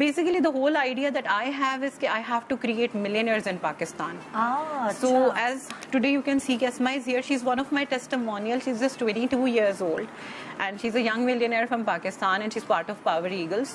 basically the whole idea that I have is that I have to create millionaires in Pakistan. So as today you can see Asma is here. She's one of my testimonials. She's just 22 years old and she's a young millionaire from Pakistan and she's part of Power Eagles.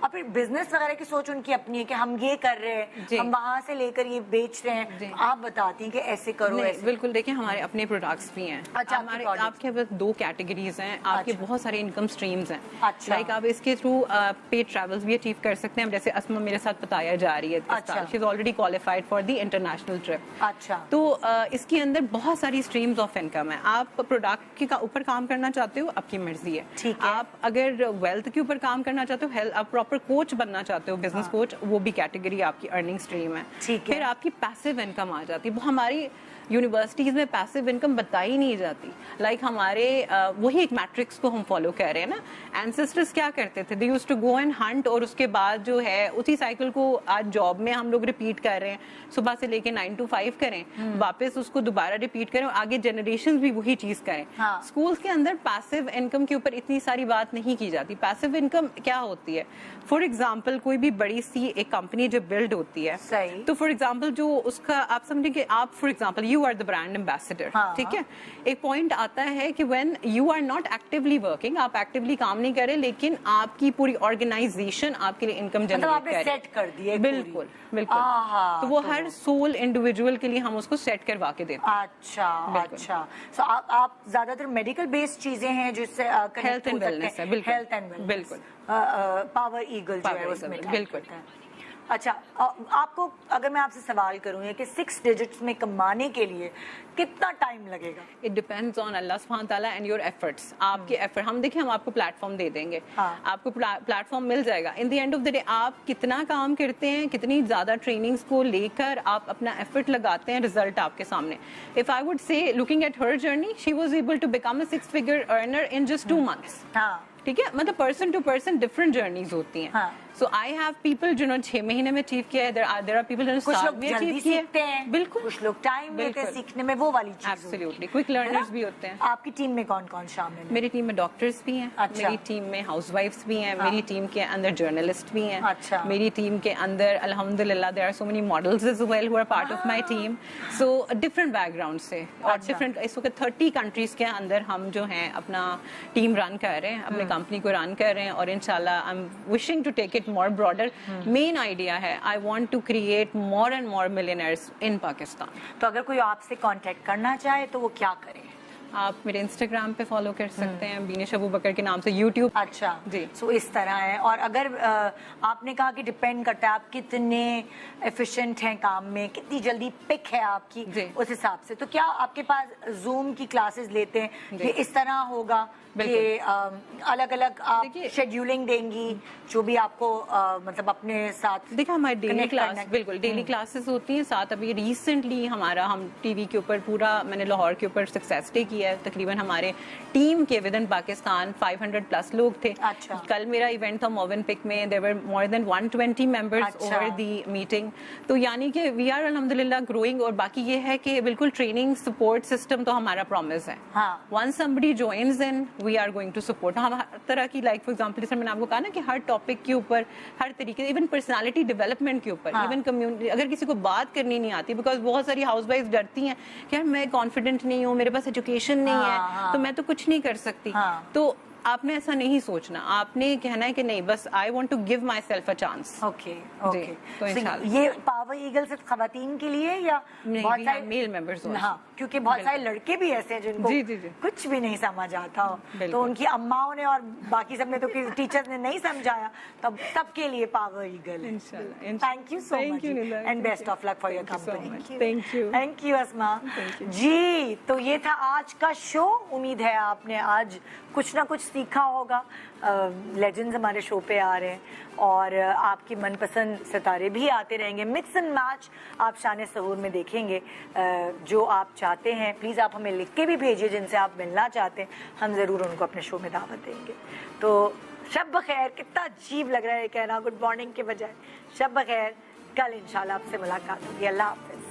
اور پھر business وغیرہ کی سوچ ان کی اپنی ہے کہ ہم یہ کر رہے ہیں, ہم وہاں سے لے کر یہ بیچ رہے ہیں, آپ بتاتی ہیں کہ ایسے کرو ایسے. بالکل, دیکھیں ہمارے اپنے پروڈکٹس بھی ہیں. اچھا, آپ کے پاس 2 کیٹیگریز ہیں, آپ کے بہت سارے انکم سٹریمز ہیں. اچھا, لائک آپ اس کے تھرو پیڈ ٹریولز بھی اچیو کر سکتے ہیں, جیسے اسما میرے ساتھ بتایا جا رہی ہے, she is already qualified for the international trip. اچھا, تو اس کے اندر بہت ساری اسٹریمز آف انکم ہیں. آپ پروڈکٹ کے اوپر کام کرنا چاہتے ہو, آپ کی مرضی ہے. آپ اگر ویلتھ کے اوپر کام کرنا چاہتے ہو, آپ پراپر کوچ بننا چاہتے ہو, بزنس کوچ, وہ بھی کیٹیگری آپ کی ارننگ اسٹریم ہے. پھر آپ کی پیسو انکم آ جاتی ہے. ہماری یونیورسٹیز میں پیسو انکم بتائی نہیں جاتی. لائک ہمارے وہی ایک میٹرکس کو ہم فالو کر رہے ہیں نا. اینسسٹرز کیا کرتے تھے, they used to go and hunt, اور اس کے بعد جو ہے اسی سائیکل کو آج جاب میں ہم لوگ ریپیٹ کر رہے ہیں. صبح سے لے کے 9 to 5 کریں, واپس اس کو دوبارہ ریپیٹ کریں, اور آگے جنریشن بھی وہی چیز کریں. اسکولس کے اندر پیسو انکم کے اوپر اتنی ساری بات نہیں کی جاتی. پیسو انکم کیا ہوتی ہے؟ فار ایگزامپل کوئی بھی بڑی سی ایک کمپنی جب بلڈ ہوتی ہے, تو فار ایگزامپل جو اس کا آپ سمجھیں کہ آپ for example you are the brand ambassador, ٹھیک ہے. ایک پوائنٹ آتا ہے کہ when you are not actually working, آپ ایکٹیولی کام نہیں کر رہے, لیکن آپ کی پوری آرگنائزیشن آپ کے لیے انکم جنریٹ کر رہی ہے. بالکل بالکل. تو وہ ہر سول انڈیویجول کے لیے ہم اس کو سیٹ کروا کے دیتے ہیں. اچھا اچھا. سو آپ زیادہ تر میڈیکل بیسڈ چیزیں ہیں جس سے ہیلتھ اینڈ ویلنس ہے. بالکل ہیلتھ اینڈ ویلنس, بالکل. پاور ایگل جو ہے اس میں بالکل. اچھا, آپ کو اگر میں آپ سے سوال کروں کہ 6 ڈیجٹس میں کمانے کے لیے کتنا ٹائم لگے گا؟ اٹ ڈیپینڈز آن اللہ سبحانہ تعالیٰ اینڈ یور ایفرٹس. آپ کے ایفرٹ, ہم دیکھیں ہم آپ کو پلیٹ فارم دے دیں گے, آپ کو پلیٹ فارم مل جائے گا. In the end of the day آپ کتنا کام کرتے ہیں, کتنی زیادہ ٹریننگس کو لے کر آپ اپنا ایفرٹ لگاتے ہیں, ریزلٹ آپ کے سامنے. If I would say looking at her journey, she was able to become a 6 figure earner in just 2 months. ٹھیک ہے, مطلب person to person different journeys ہوتی ہیں. سو آئی ہیو پیپل جنہوں نے 6 مہینے میں اچیو کیا ہے, دیر آر پیپل جنہوں نے سال میں اچیو کیا ہے. بالکل, کچھ لوگ ٹائم لیتے ہیں سیکھنے میں, وہ والی چیز. ایبسلیوٹلی, کوئک لرنرز بھی ہوتے ہیں. آپ کی ٹیم میں کون کون شامل ہے؟ میری ٹیم میں ڈاکٹرز بھی ہیں, میری ٹیم میں ہاؤس وائفس بھی ہیں, میری ٹیم کے اندر جرنلسٹ بھی ہیں, میری ٹیم کے اندر الحمدللہ there are so many models as well who are part of my team. So different background سے, اور ڈفرنٹ, اس وقت 30 کنٹریز کے اندر ہم جو ہیں اپنا ٹیم رن کر رہے ہیں, اپنے کمپنی کو رن کر رہے ہیں, اور انشاءاللہ I am wishing to take it more broader. Main idea ہے I want to create more and more millionaires in Pakistan. تو اگر کوئی آپ سے کانٹیکٹ کرنا چاہے تو وہ کیا کرے؟ آپ میرے انسٹاگرام پہ فالو کر سکتے ہیں, بینش ابو بکر کے نام سے, یوٹیوب. اچھا جی. سو اس طرح ہے. اور اگر آپ نے کہا کہ ڈپینڈ کرتا ہے آپ کتنے ایفیشینٹ ہیں کام میں, کتنی جلدی پک ہے آپ کی, اس حساب سے. تو کیا آپ کے پاس زوم کی کلاسز لیتے ہیں کہ اس طرح ہوگا کہ الگ الگ آپ شیڈیولنگ دیں گی جو بھی آپ کو مطلب اپنے ساتھ؟ دیکھا ہماری ڈیلی کلاس, بالکل ڈیلی کلاسز ہوتی ہیں. ساتھ ابھی ریسنٹلی ہم ٹی وی کے اوپر پورا, میں نے لاہور کے اوپر سکسیس ڈے کیا ہے. تقریباً ہمارے ٹیم کے ود ان پاکستان 500+ لوگ تھے. کل میرا ایونٹ تھا موون پک میں, دیر ور مور دین 120 ممبرز اوور دی میٹنگ. تو یعنی کہ وی آر الحمدللہ گروئنگ. اور باقی یہ ہے کہ بالکل ٹریننگ سپورٹ سسٹم تو ہمارا پرومس ہے. Once somebody joins in, we are going to support. ہم ہر طرح کی, لائک فار ایگزامپل جیسے میں نے آپ کو کہا نا کہ ہر ٹاپک کے اوپر, ہر طریقے, ایون پرسنالٹی ڈیولپمنٹ کے اوپر, ایون کمیونٹی, اگر کسی کو بات کرنی نہیں آتی, بیکاز بہت ساری ہاؤس وائف ڈرتی ہیں کہ یار میں کانفیڈنٹ نہیں ہوں, میرے پاس ایجوکیشن نہیں ہے, تو میں تو کچھ نہیں کر سکتی. تو آپ نے ایسا نہیں سوچنا, آپ نے کہنا ہے کہ نہیں, بس I want to give myself a chance. Okay okay. تو یہ پاور ایگل صرف خواتین کے لیے یا بہت سارے میل ممبرز؟ ہاں, کیونکہ بہت سارے لڑکے بھی ایسے ہیں جن کو کچھ بھی نہیں سمجھ آتا ہو, تو ان کی اماؤں نے اور باقی سب نے, تو ٹیچرز نے نہیں سمجھایا, تب سب کے لیے power eagle. Thank you so much and best of luck for your company. Thank you Asma ji. تو یہ تھا آج کا شو. امید ہے آپ نے آج کچھ نہ کچھ سیکھا ہوگا. لیجنڈز ہمارے شو پہ آ رہے ہیں, اور آپ کی من پسند ستارے بھی آتے رہیں گے. مکس اینڈ میچ آپ شان سحور میں دیکھیں گے. جو آپ چاہتے ہیں پلیز آپ ہمیں لکھ کے بھی بھیجیے, جن سے آپ ملنا چاہتے ہیں, ہم ضرور ان کو اپنے شو میں دعوت دیں گے. تو شب بخیر. کتنا عجیب لگ رہا ہے کہنا گڈ مارننگ کے بجائے. شب بخیر. کل انشاءاللہ آپ سے ملاقات ہوگی. اللہ حافظ.